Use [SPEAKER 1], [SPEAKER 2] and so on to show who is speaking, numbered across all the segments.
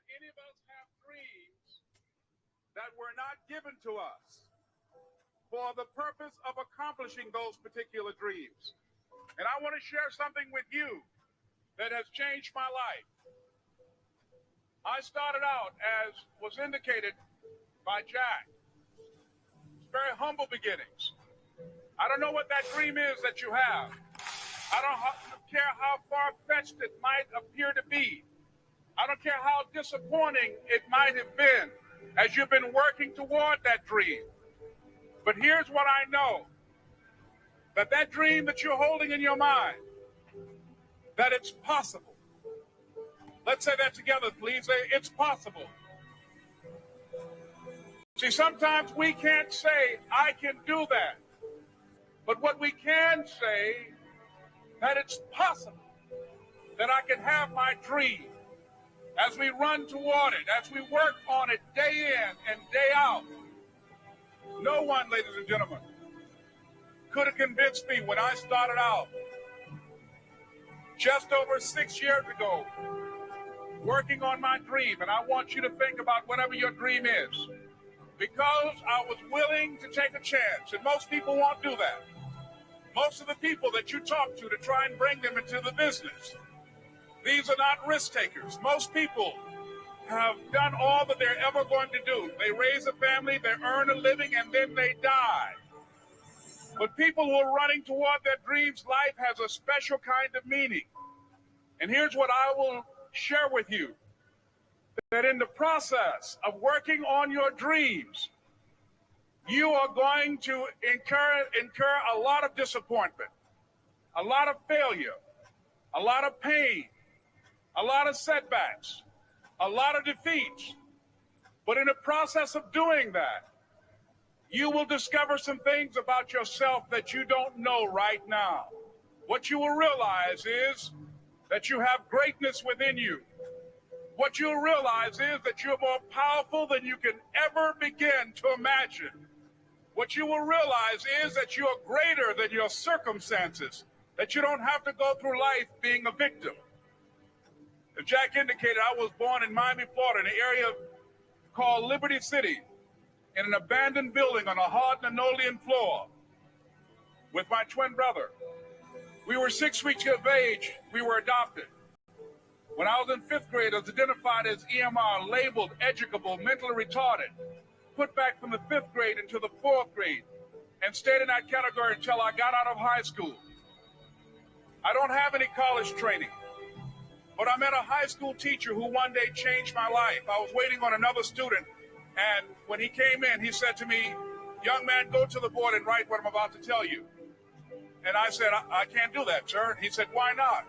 [SPEAKER 1] Any of us have dreams that were not given to us for the purpose of accomplishing those particular dreams. And I want to share something with you that has changed my life. I started out, as was indicated by Jack, very humble beginnings. I don't know what that dream is that you have. I don't care how far-fetched it might appear to be. I don't care how disappointing it might have been as you've been working toward that dream. But here's what I know, that dream that you're holding in your mind, that it's possible. Let's say that together, please. Say, it's possible. See, sometimes we can't say, I can do that. But what we can say, that it's possible that I can have my dream. As we run toward it, as we work on it day in and day out. No one, ladies and gentlemen, could have convinced me when I started out just over 6 years ago, working on my dream. And I want you to think about whatever your dream is, because I was willing to take a chance. And most people won't do that. Most of the people that you talk to try and bring them into the business, these are not risk takers. Most people have done all that they're ever going to do. They raise a family, they earn a living, and then they die. But people who are running toward their dreams, life has a special kind of meaning. And here's what I will share with you. That in the process of working on your dreams, you are going to incur a lot of disappointment, a lot of failure, a lot of pain, a lot of setbacks, a lot of defeats. But in the process of doing that, you will discover some things about yourself that you don't know right now. What you will realize is that you have greatness within you. What you'll realize is that you're more powerful than you can ever begin to imagine. What you will realize is that you're greater than your circumstances, that you don't have to go through life being a victim. As Jack indicated, I was born in Miami, Florida, in an area called Liberty City, in an abandoned building on a hard linoleum floor with my twin brother. We were 6 weeks of age. We were adopted. When I was in 5th grade, I was identified as EMR, labeled educable, mentally retarded, put back from the 5th grade into the 4th grade, and stayed in that category until I got out of high school. I don't have any college training, but I met a high school teacher who one day changed my life. I was waiting on another student, and when he came in, he said to me, "Young man, go to the board and write what I'm about to tell you." And I said, I can't do that, sir. He said, "Why not?"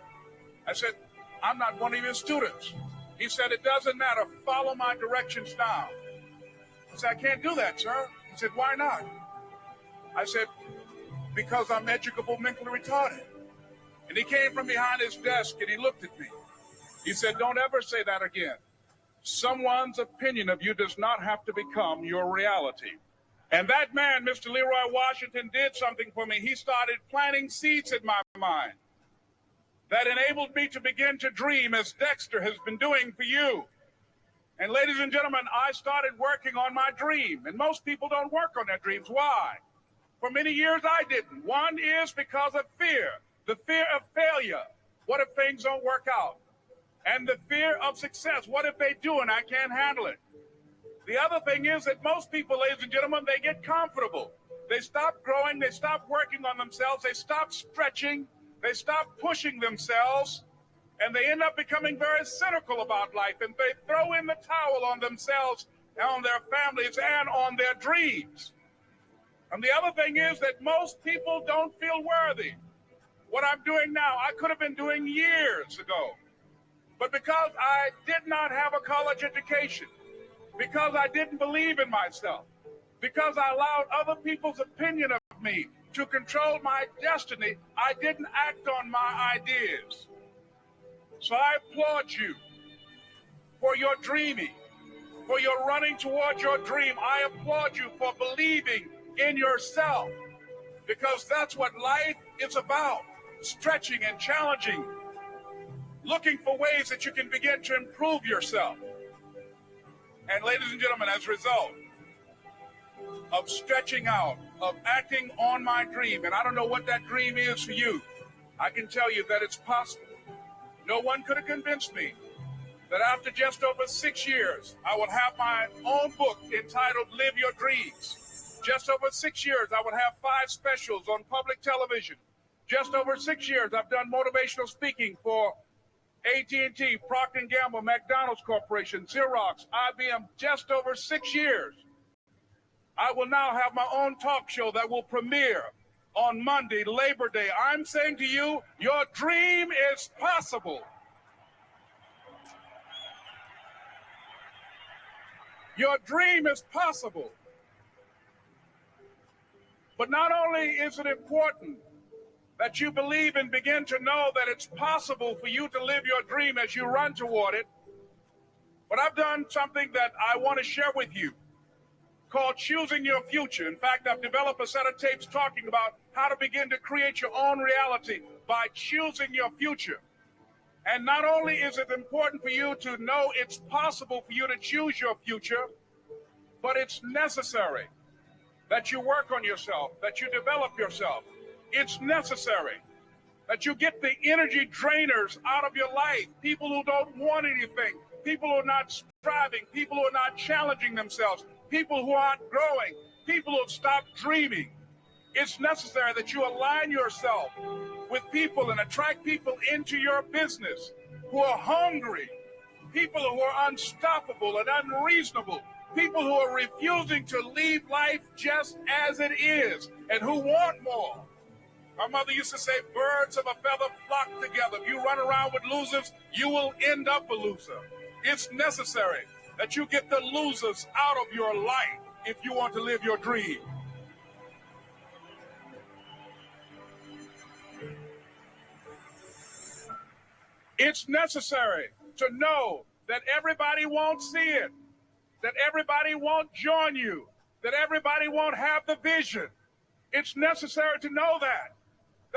[SPEAKER 1] I said, "I'm not one of your students." He said, "It doesn't matter. Follow my directions now." I said, "I can't do that, sir." He said, "Why not?" I said, "Because I'm educable, mentally retarded." And he came from behind his desk and he looked at me. He said, "Don't ever say that again. Someone's opinion of you does not have to become your reality." And that man, Mr. Leroy Washington, did something for me. He started planting seeds in my mind that enabled me to begin to dream, as Dexter has been doing for you. And ladies and gentlemen, I started working on my dream. And most people don't work on their dreams. Why? For many years I didn't. One is because of fear. The fear of failure. What if things don't work out? And the fear of success. What if they do and I can't handle it? The other thing is that most people, ladies and gentlemen, they get comfortable. They stop growing. They stop working on themselves. They stop stretching. They stop pushing themselves. And they end up becoming very cynical about life. And they throw in the towel on themselves, and on their families, and on their dreams. And the other thing is that most people don't feel worthy. What I'm doing now, I could have been doing years ago. But because I did not have a college education, because I didn't believe in myself, because I allowed other people's opinion of me to control my destiny, I didn't act on my ideas. So I applaud you for your dreaming, for your running toward your dream. I applaud you for believing in yourself, because that's what life is about, stretching and challenging, looking for ways that you can begin to improve yourself. And ladies and gentlemen, as a result of stretching out, of acting on my dream, and I don't know what that dream is for you, I can tell you that it's possible. No one could have convinced me that after just over 6 years, I would have my own book entitled Live Your Dreams. Just over 6 years, I would have 5 specials on public television. Just over 6 years, I've done motivational speaking for AT&T, Procter & Gamble, McDonald's Corporation, Xerox, IBM. Just over 6 years. I will now have my own talk show that will premiere on Monday, Labor Day. I'm saying to you, your dream is possible. Your dream is possible. But not only is it important that you believe and begin to know that it's possible for you to live your dream as you run toward it, but I've done something that I want to share with you called Choosing Your Future. In fact, I've developed a set of tapes talking about how to begin to create your own reality by choosing your future. And not only is it important for you to know it's possible for you to choose your future, but it's necessary that you work on yourself, that you develop yourself. It's necessary that you get the energy drainers out of your life, people who don't want anything, people who are not striving, people who are not challenging themselves, people who aren't growing, people who have stopped dreaming. It's necessary that you align yourself with people and attract people into your business who are hungry, people who are unstoppable and unreasonable, people who are refusing to leave life just as it is and who want more. My mother used to say, birds of a feather flock together. If you run around with losers, you will end up a loser. It's necessary that you get the losers out of your life if you want to live your dream. It's necessary to know that everybody won't see it, that everybody won't join you, that everybody won't have the vision. It's necessary to know that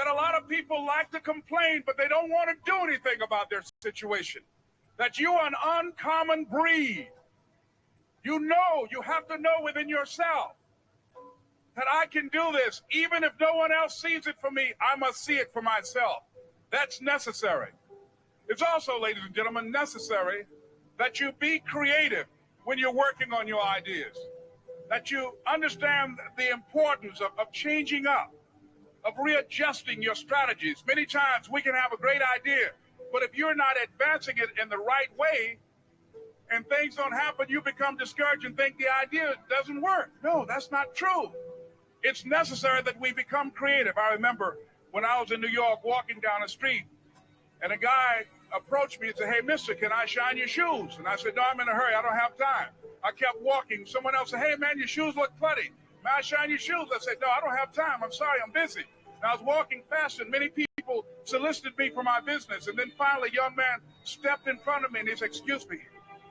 [SPEAKER 1] a lot of people like to complain, but they don't want to do anything about their situation, that you are an uncommon breed. You know, you have to know within yourself that I can do this. Even if no one else sees it for me, I must see it for myself. That's necessary. It's also, ladies and gentlemen, necessary that you be creative when you're working on your ideas, that you understand the importance of changing up, of readjusting your strategies. Many times we can have a great idea, but if you're not advancing it in the right way and things don't happen, you become discouraged and think the idea doesn't work. No, that's not true. It's necessary that we become creative. I remember when I was in New York walking down the street, and a guy approached me and said, "Hey, mister, can I shine your shoes?" And I said, "No, I'm in a hurry. I don't have time." I kept walking. Someone else said, "Hey, man, your shoes look funny. May I shine your shoes?" I said, "No, I don't have time. I'm sorry, I'm busy." And I was walking fast, and many people solicited me for my business. And then finally, a young man stepped in front of me, and he said, "Excuse me."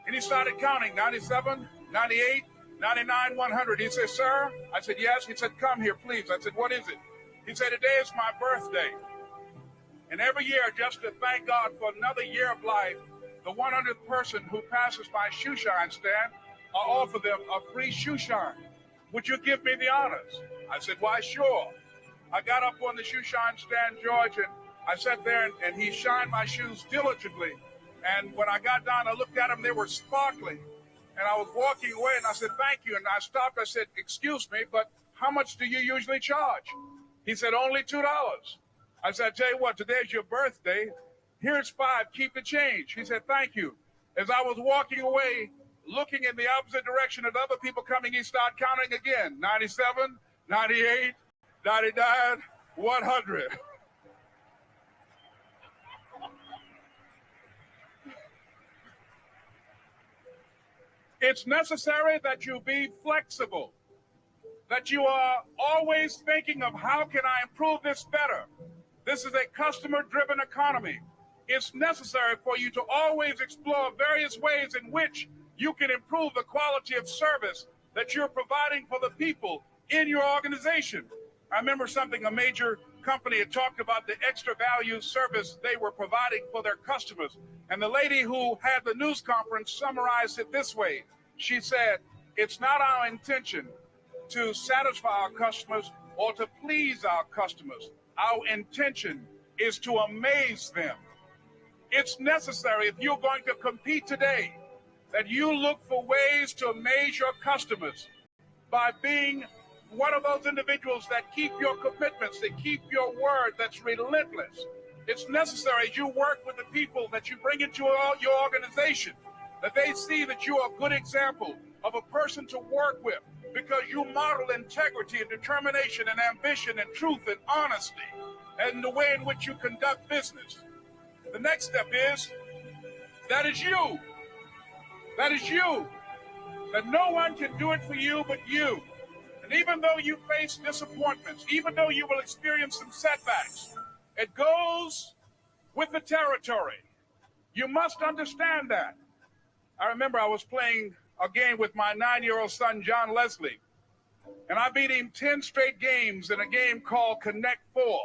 [SPEAKER 1] And he started counting, 97, 98, 99, 100. He said, "Sir?" I said, "Yes." He said, "Come here, please." I said, "What is it?" He said, "Today is my birthday. And every year, just to thank God for another year of life, the 100th person who passes my shoe shine stand, I offer them a free shoe shine. Would you give me the honors?" I said, "Why, sure." I got up on the shoe shine stand, George, and I sat there, and he shined my shoes diligently. And when I got down, I looked at them, they were sparkling. And I was walking away, and I said, "Thank you." And I stopped. I said, "Excuse me, but how much do you usually charge?" He said, "Only $2. I said, "I tell you what, today's your birthday. Here's $5. Keep the change." He said, "Thank you." As I was walking away, looking in the opposite direction at other people coming, he started counting again. 97, 98, 99, 100. It's necessary that you be flexible, that you are always thinking of how can I improve this better. This is a customer-driven economy. It's necessary for you to always explore various ways in which you can improve the quality of service that you're providing for the people in your organization. I remember something a major company had talked about, the extra value service they were providing for their customers. And the lady who had the news conference summarized it this way. She said, it's not our intention to satisfy our customers or to please our customers. Our intention is to amaze them. It's necessary, if you're going to compete today, that you look for ways to amaze your customers by being one of those individuals that keep your commitments, that keep your word, that's relentless. It's necessary as you work with the people that you bring into your organization, that they see that you are a good example of a person to work with, because you model integrity and determination and ambition and truth and honesty and the way in which you conduct business. The next step is, that is you. That is you. That no one can do it for you but you. And even though you face disappointments, even though you will experience some setbacks, it goes with the territory. You must understand that. I remember I was playing a game with my 9-year-old son, John Leslie, and I beat him 10 straight games in a game called Connect 4.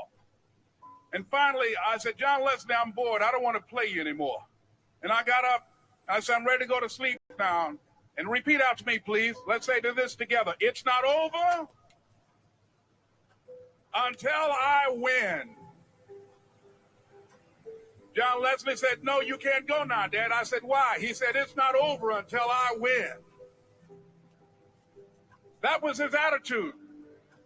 [SPEAKER 1] And finally, I said, John Leslie, I'm bored. I don't want to play you anymore. And I got up. I said, I'm ready to go to sleep now. And repeat out to me, please. Let's say this together. It's not over until I win. John Leslie said, no, you can't go now, Dad. I said, why? He said, it's not over until I win. That was his attitude.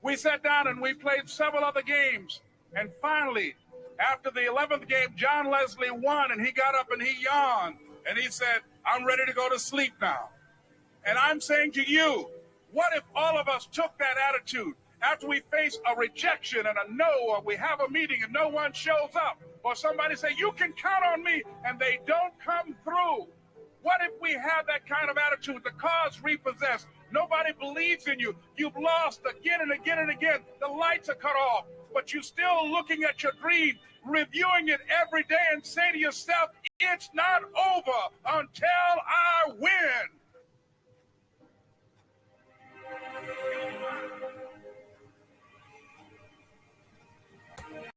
[SPEAKER 1] We sat down and we played several other games. And finally, after the 11th game, John Leslie won, and he got up and he yawned. And he said, I'm ready to go to sleep now. And I'm saying to you, what if all of us took that attitude after we face a rejection and a no, or we have a meeting and no one shows up, or somebody say, you can count on me, and they don't come through? What if we have that kind of attitude? The car's repossessed. Nobody believes in you. You've lost again and again and again. The lights are cut off, but you're still looking at your dream, reviewing it every day, and say to yourself, it's not over until I win.